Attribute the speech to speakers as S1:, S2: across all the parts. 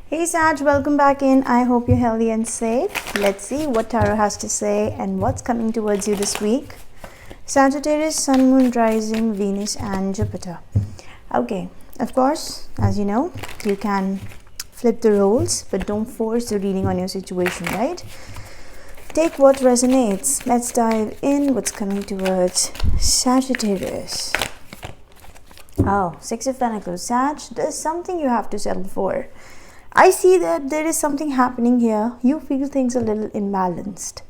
S1: Hey Sag, welcome back in. I hope you're healthy and safe. Let's see what Tarot has to say and what's coming towards you this week. Sagittarius, Sun, Moon, Rising, Venus and Jupiter. Okay, of course, as you know, you can flip the roles, but don't force the reading on your situation, right? Take what resonates. Let's dive in. What's coming towards Sagittarius? Oh, Six of Pentacles. Sag, there's something you have to settle for. I see that there is something happening here. You feel things a little imbalanced.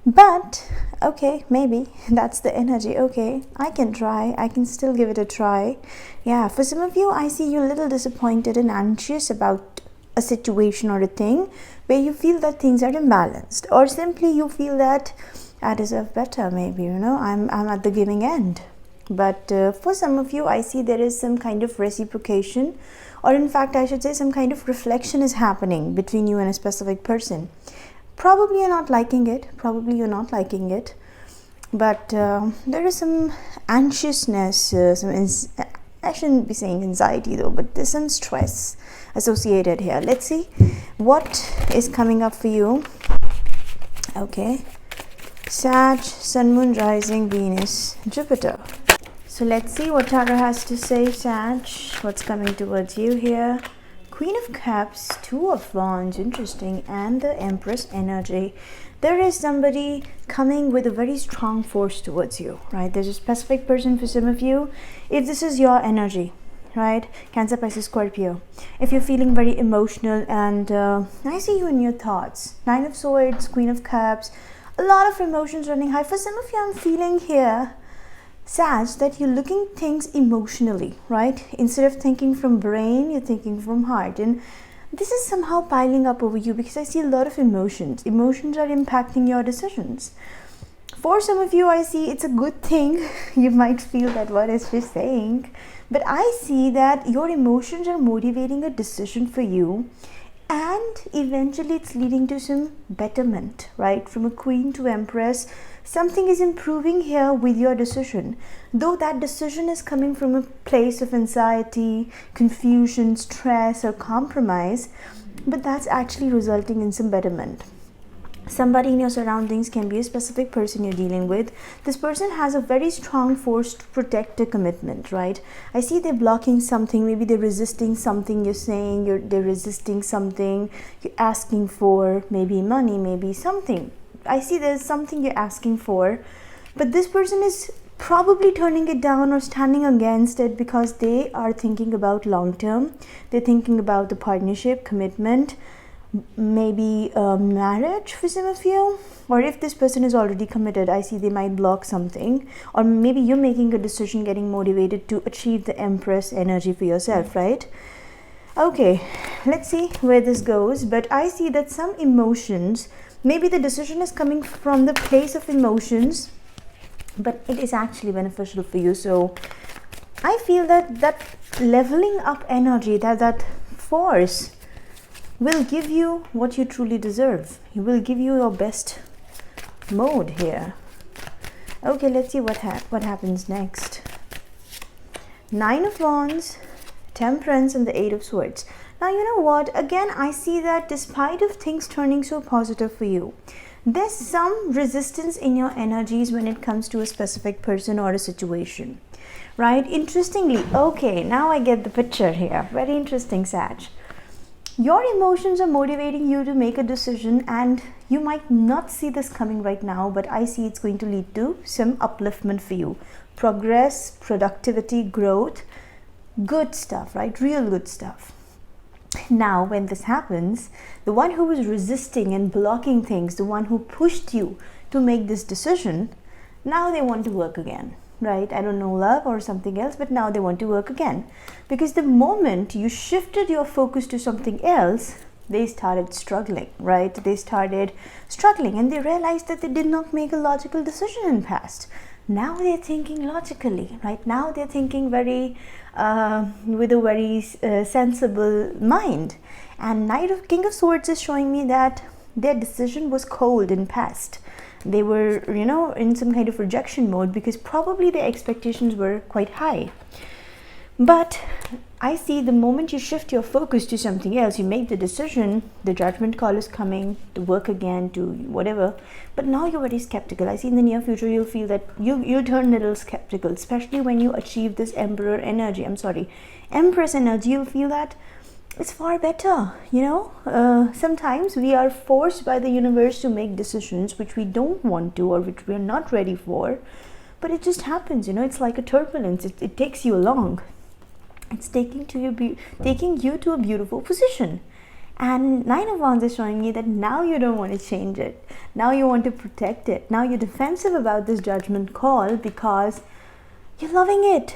S1: But, okay, maybe that's the energy. Okay, I can try. I can still give it a try. Yeah, for some of you, I see you a little disappointed and anxious about a situation or a thing where you feel that things are imbalanced. Or simply you feel that I deserve better, maybe, I'm at the giving end. But for some of you, I see there is some kind of reciprocation, or in fact, I should say some kind of reflection is happening between you and a specific person. Probably you're not liking it. But there is some anxiousness, I shouldn't be saying anxiety though, but there's some stress associated here. Let's see what is coming up for you. Okay. Sag, Sun, Moon, Rising, Venus, Jupiter. So let's see what Tarot has to say, Sag. What's coming towards you here? Queen of Cups, Two of Wands, interesting, and the Empress energy. There is somebody coming with a very strong force towards you, right? There's a specific person for some of you. If this is your energy, right? Cancer, Pisces, Scorpio. If you're feeling very emotional and I see you in your thoughts. Nine of Swords, Queen of Cups, a lot of emotions running high. For some of you, I'm feeling here, Sag, that you're looking things emotionally, right? Instead of thinking from brain, you're thinking from heart. And this is somehow piling up over you because I see a lot of emotions. Emotions are impacting your decisions. For some of you, I see it's a good thing. You might feel that what is she saying? But I see that your emotions are motivating a decision for you. And eventually it's leading to some betterment, right? From a Queen to Empress, something is improving here with your decision. Though that decision is coming from a place of anxiety, confusion, stress, or compromise, but that's actually resulting in some betterment. Somebody in your surroundings can be a specific person you're dealing with. This person has a very strong force to protect a commitment, right? I see they're blocking something. Maybe they're resisting something you're saying. They're resisting something you're asking for. Maybe money, maybe something. I see there's something you're asking for. But this person is probably turning it down or standing against it because they are thinking about long term. They're thinking about the partnership, commitment, maybe marriage for some of you. Or if this person is already committed, I see they might block something. Or maybe you're making a decision, getting motivated to achieve the Empress energy for yourself, right? Okay, let's see where this goes. But I see that some emotions, maybe the decision is coming from the place of emotions, but it is actually beneficial for you. So I feel that leveling up energy, that force will give you what you truly deserve. It will give you your best mode here. Okay, let's see what happens next. Nine of Wands, Temperance, and the Eight of Swords. Now, you know what? Again, I see that despite of things turning so positive for you, there's some resistance in your energies when it comes to a specific person or a situation, right? Interestingly, okay, now I get the picture here. Very interesting, Sag. Your emotions are motivating you to make a decision, and you might not see this coming right now, but I see it's going to lead to some upliftment for you. Progress, productivity, growth, good stuff, right? Real good stuff. Now, when this happens, the one who was resisting and blocking things, the one who pushed you to make this decision, now they want to work again. Right? I don't know, love or something else, but now they want to work again. Because the moment you shifted your focus to something else, they started struggling, right? They started struggling and they realized that they did not make a logical decision in past. Now they're thinking logically, right? Now they're thinking very, with a very sensible mind. And King of Swords is showing me that their decision was cold in past. They were, in some kind of rejection mode because probably their expectations were quite high. But I see the moment you shift your focus to something else, you make the decision, the judgment call is coming to work again, to whatever. But now you're very skeptical. I see in the near future you'll feel that you'll turn a little skeptical, especially when you achieve this Empress energy. You'll feel that it's far better, sometimes we are forced by the universe to make decisions which we don't want to or which we are not ready for, but it just happens. It's like a turbulence. It takes you along. It's taking you to a beautiful position. And Nine of Wands is showing me that now you don't want to change it. Now you want to protect it. Now you're defensive about this judgment call because you're loving it.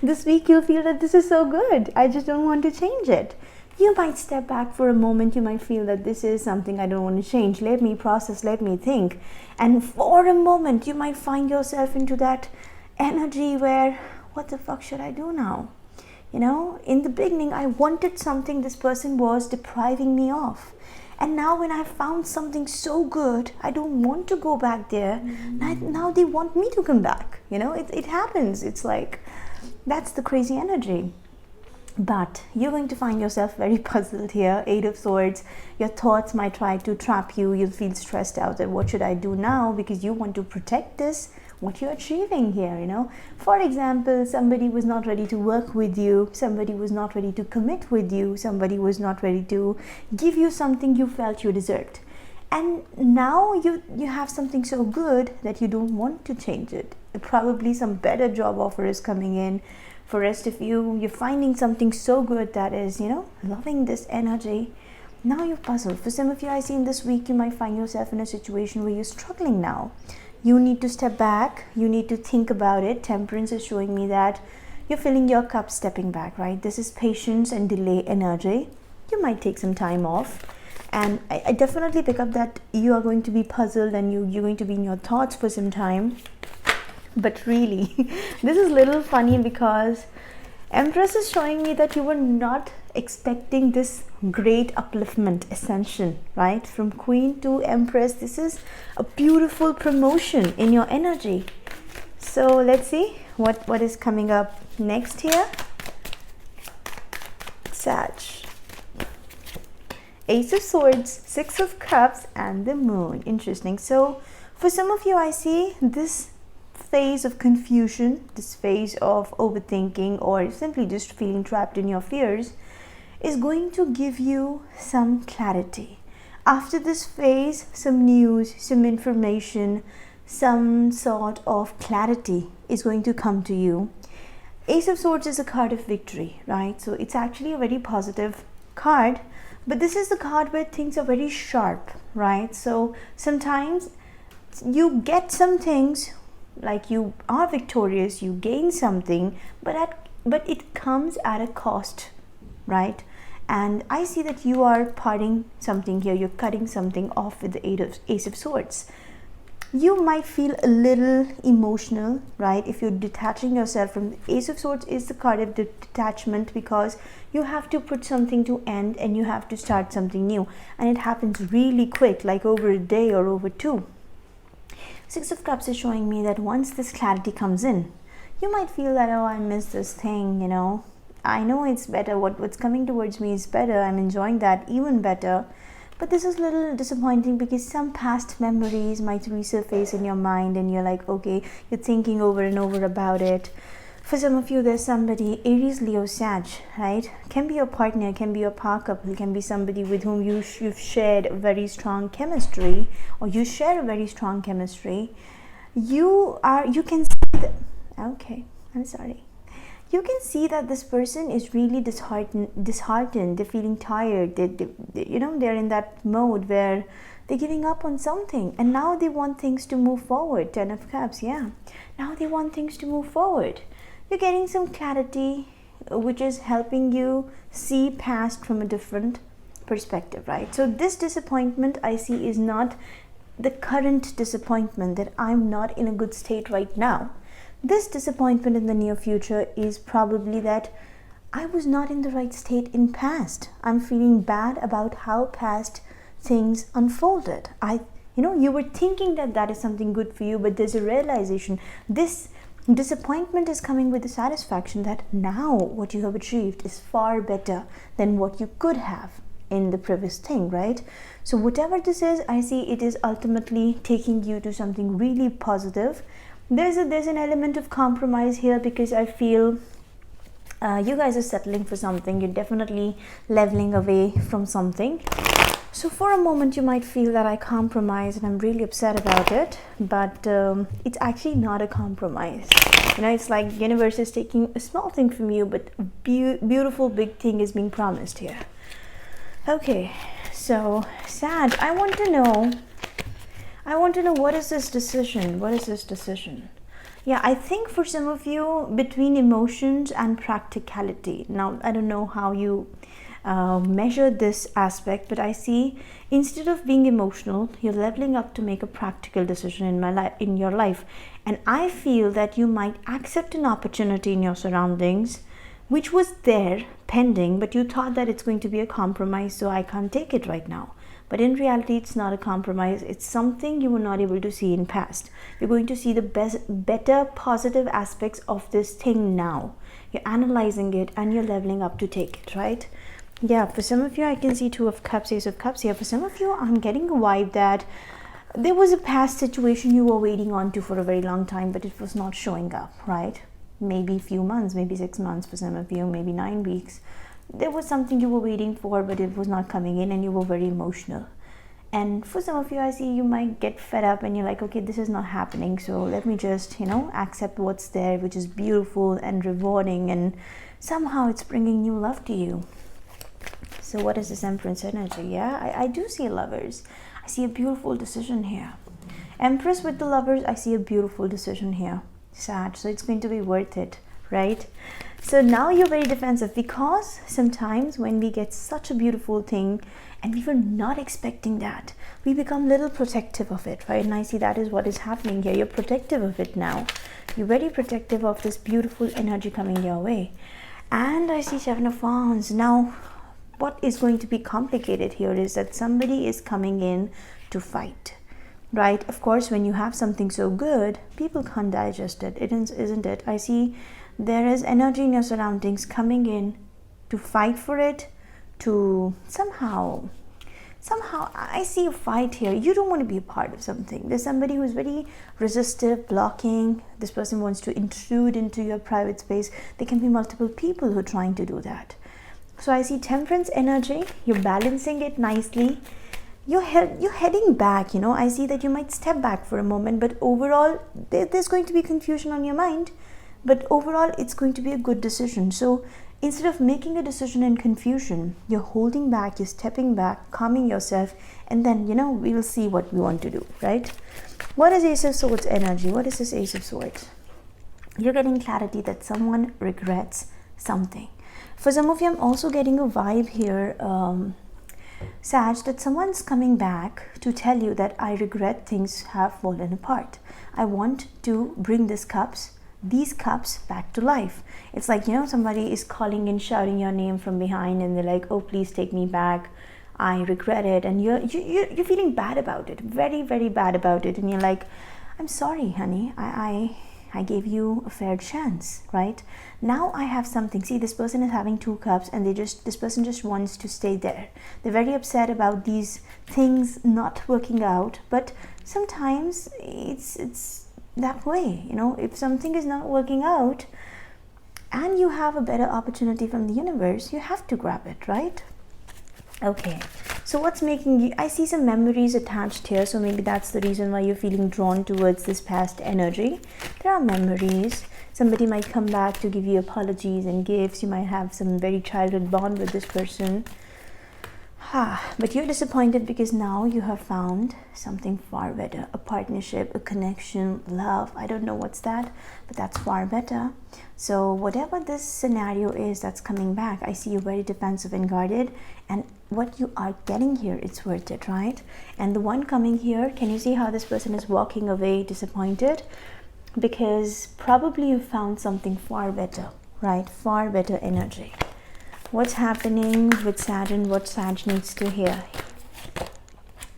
S1: This week you'll feel that this is so good. I just don't want to change it. You might step back for a moment. You might feel that this is something I don't want to change. Let me process, let me think. And for a moment, you might find yourself into that energy where, what the fuck should I do now? In the beginning, I wanted something this person was depriving me of. And now when I found something so good, I don't want to go back there. Now they want me to come back. It happens. It's like, that's the crazy energy. But you're going to find yourself very puzzled here. Eight of Swords. Your thoughts might try to trap you. You'll feel stressed out that what should I do now, because you want to protect this, what you're achieving here. For example, somebody was not ready to work with you. Somebody was not ready to commit with you. Somebody was not ready to give you something you felt you deserved. And now you have something so good that you don't want to change it. Probably some better job offer is coming in. For rest of you, you're finding something so good that is, loving this energy. Now you're puzzled. For some of you, I see in this week, you might find yourself in a situation where you're struggling now. You need to step back. You need to think about it. Temperance is showing me that you're filling your cup, stepping back, right? This is patience and delay energy. You might take some time off. And I definitely pick up that you are going to be puzzled and you're going to be in your thoughts for some time. But really, this is a little funny because Empress is showing me that you were not expecting this great upliftment, ascension, right? From Queen to Empress, this is a beautiful promotion in your energy. So let's see what is coming up next here. Sag. Ace of Swords, Six of Cups, and the Moon. Interesting. So for some of you, I see this phase of confusion, this phase of overthinking, or simply just feeling trapped in your fears, is going to give you some clarity. After this phase, some news, some information, some sort of clarity is going to come to you. Ace of Swords is a card of victory, right? So it's actually a very positive card, but this is the card where things are very sharp, right? So sometimes you get some things, like you are victorious, you gain something, but it comes at a cost, right? And I see that you are parting something here. You're cutting something off with the Ace of Swords. You might feel a little emotional, right? If you're detaching yourself from the Ace of Swords is the card of detachment, because you have to put something to end and you have to start something new, and it happens really quick, like over a day or over two. Six of Cups is showing me that once this clarity comes in, you might feel that, oh, I missed this thing, I know it's better, what's coming towards me is better, I'm enjoying that even better, but this is a little disappointing because some past memories might resurface in your mind and you're like, okay, you're thinking over and over about it. For some of you, there's somebody, Aries, Leo, Sag, right? Can be your partner, can be your power couple, can be somebody with whom you've shared a very strong chemistry, or you share a very strong chemistry. You can see that, okay, I'm sorry. You can see that this person is really disheartened, they're feeling tired, they're in that mode where they're giving up on something, and now they want things to move forward. 10 of Cups, yeah. Now they want things to move forward. You're getting some clarity, which is helping you see past from a different perspective, right? So this disappointment I see is not the current disappointment that I'm not in a good state right now. This disappointment in the near future is probably that I was not in the right state in past. I'm feeling bad about how past things unfolded. You were thinking that is something good for you, but there's a realization. This Disappointment is coming with the satisfaction that now what you have achieved is far better than what you could have in the previous thing, right? So whatever this is, I see it is ultimately taking you to something really positive. There's an element of compromise here, because I feel you guys are settling for something. You're definitely leveling away from something. So for a moment you might feel that I compromise and I'm really upset about it, but it's actually not a compromise. It's like universe is taking a small thing from you, but a beautiful big thing is being promised here. Okay, so Sag, I want to know what is this decision? What is this decision? Yeah, I think for some of you, between emotions and practicality. Now, I don't know how you measure this aspect, but I see instead of being emotional, you're leveling up to make a practical decision in your life. And I feel that you might accept an opportunity in your surroundings which was there pending, but you thought that it's going to be a compromise, so I can't take it right now. But in reality, it's not a compromise. It's something you were not able to see in past. You're going to see the better positive aspects of this thing now. You're analyzing it and you're leveling up to take it, right? Yeah, for some of you, I can see Two of Cups, Ace of Cups here. For some of you, I'm getting a vibe that there was a past situation you were waiting on to for a very long time, but it was not showing up, right? Maybe a few months, maybe 6 months for some of you, maybe 9 weeks. There was something you were waiting for, but it was not coming in and you were very emotional. And for some of you, I see you might get fed up and you're like, okay, this is not happening, so let me just, accept what's there, which is beautiful and rewarding, and somehow it's bringing new love to you. So what is this Empress energy? Yeah, I do see Lovers. I see a beautiful decision here. Empress with the Lovers, I see a beautiful decision here. Sad, so it's going to be worth it, right? So now you're very defensive, because sometimes when we get such a beautiful thing and we were not expecting that, we become a little protective of it, right? And I see that is what is happening here. You're protective of it now. You're very protective of this beautiful energy coming your way. And I see Seven of Wands. Now, what is going to be complicated here is that somebody is coming in to fight. Right? Of course, when you have something so good, people can't digest it, isn't it? I see there is energy in your surroundings coming in to fight for it, to somehow I see a fight here. You don't want to be a part of something. There's somebody who's very resistive, blocking. This person wants to intrude into your private space. There can be multiple people who are trying to do that. So I see Temperance energy. You're balancing it nicely. You're heading back, I see that you might step back for a moment, but overall there's going to be confusion on your mind, but overall it's going to be a good decision. So instead of making a decision in confusion, you're holding back, you're stepping back, calming yourself, and then we will see what we want to do, right? What is Ace of Swords energy? What is this Ace of Swords? You're getting clarity that someone regrets something. For some of you, I'm also getting a vibe here, Sag, that someone's coming back to tell you that I regret things have fallen apart. I want to bring these cups back to life. It's like, somebody is calling and shouting your name from behind, and they're like, oh, please take me back. I regret it. And you're feeling bad about it, very, very bad about it. And you're like, I'm sorry, honey. I gave you a fair chance, right? Now I have something. See, this person is having 2 cups, and this person just wants to stay there. They're very upset about these things not working out, but sometimes it's that way, if something is not working out and you have a better opportunity from the universe, you have to grab it, right? Okay, so what's making you, I see some memories attached here, so maybe that's the reason why you're feeling drawn towards this past energy. There are memories. Somebody might come back to give you apologies and gifts. You might have some very childhood bond with this person. But you're disappointed because now you have found something far better, a partnership, a connection, love. I don't know what's that, but that's far better. So whatever this scenario is that's coming back, I see you very defensive and guarded, and what you are getting here, it's worth it, right? And the one coming here, can you see how this person is walking away disappointed? Because probably you found something far better, right? Far better energy. What's happening with Saturn? What Sag needs to hear?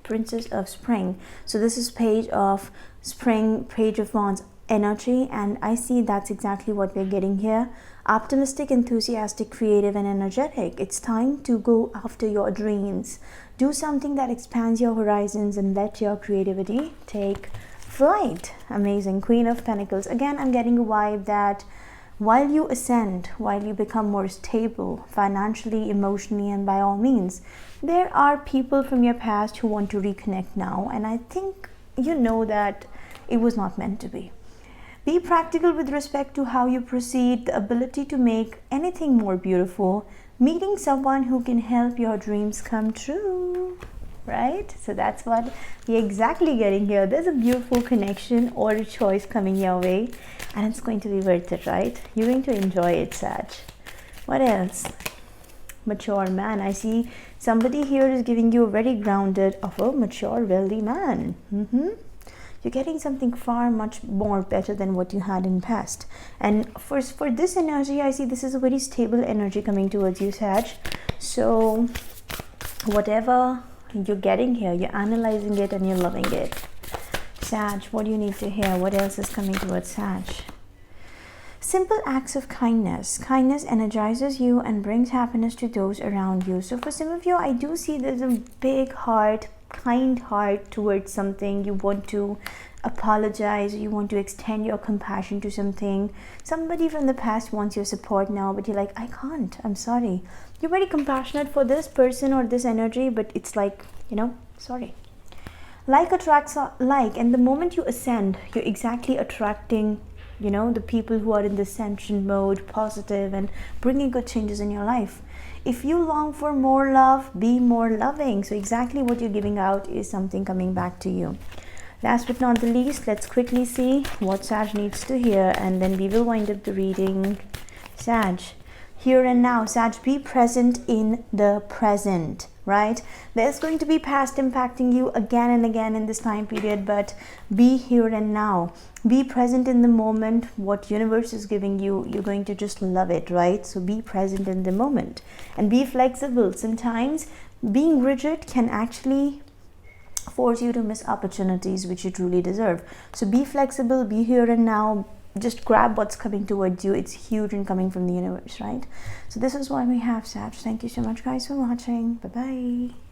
S1: Princess of Spring. So this is Page of Spring, Page of Wands. energy, and I see that's exactly what we're getting here. Optimistic, enthusiastic, creative, and energetic. It's time to go after your dreams. Do something that expands your horizons and let your creativity take flight. Amazing. Queen of Pentacles. Again, I'm getting a vibe that while you ascend, while you become more stable financially, emotionally, and by all means, there are people from your past who want to reconnect now, and I think you know that it was not meant to be. Be practical with respect to how you proceed, the ability to make anything more beautiful, meeting someone who can help your dreams come true, right? So that's what we're exactly getting here. There's a beautiful connection or a choice coming your way, and it's going to be worth it, right? You're going to enjoy it, Sag. What else? Mature man. I see somebody here is giving you a very grounded of a mature, wealthy man. You're getting something far much more better than what you had in past. And for this energy, I see this is a very stable energy coming towards you, Sag. So whatever you're getting here, you're analyzing it and you're loving it. Sag, what do you need to hear? What else is coming towards Sag? Simple acts of kindness. Kindness energizes you and brings happiness to those around you. So for some of you, I do see there's a big heart, kind heart towards something. You want to apologize, you want to extend your compassion to something. Somebody from the past wants your support now, but you're like, I can't, I'm sorry. You're very compassionate for this person or this energy, but it's like, sorry. Like attracts like, and the moment you ascend, you're exactly attracting the people who are in the ascension mode, positive and bringing good changes in your life. If you long for more love, be more loving. So exactly what you're giving out is something coming back to you. Last but not the least, let's quickly see what Sag needs to hear, and then we will wind up the reading. Sag, here and now. Sag, be present in the present, right? There's going to be past impacting you again and again in this time period, but be here and now. Be present in the moment. What universe is giving you, you're going to just love it, right? So be present in the moment and be flexible. Sometimes being rigid can actually force you to miss opportunities which you truly deserve. So be flexible, be here and now. Just grab what's coming towards you. It's huge and coming from the universe, right? So this is what we have, Sag. Thank you so much, guys, for watching. Bye bye.